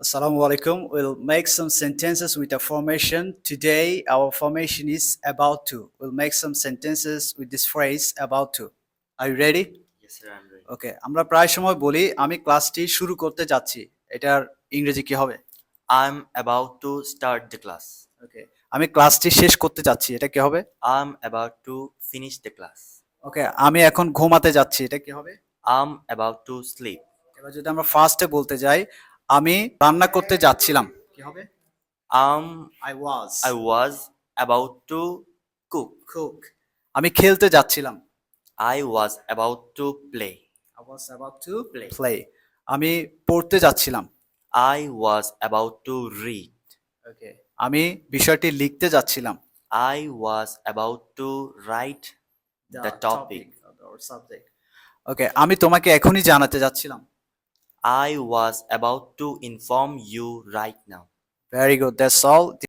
Assalamu alaikum. We'll make some sentences with a formation. Today, our formation is about to. We'll make some sentences with this phrase about to. Are you ready? Yes, sir, I'm ready. Okay. আমরা প্রায় সময় বলি আমি ক্লাসটি শুরু করতে যাচ্ছি। এটার ইংরেজি কি হবে? I'm about to start the class. ওকে। আমি ক্লাসটি শেষ করতে যাচ্ছি। এটা কি হবে? I'm about to finish the class. ওকে। আমি এখন ঘুমাতে যাচ্ছি। এটা কি হবে? I'm about to sleep. এবার যদি আমরা ফার্স্টে বলতে যাই, আমি রান্না করতে যাচ্ছিলাম। কি হবে? I I was about to cook. cook. আমি খেলতে যাচ্ছিলাম। I was about to play. I was about to play. আমি পড়তে যাচ্ছিলাম। I was about to read. ওকে। আমি বিষয়টি লিখতে যাচ্ছিলাম। I was about to write the topic. or subject. ওকে। আমি তোমাকে এখনই জানাতে যাচ্ছিলাম। I was about to inform you right now. Very good. That's all.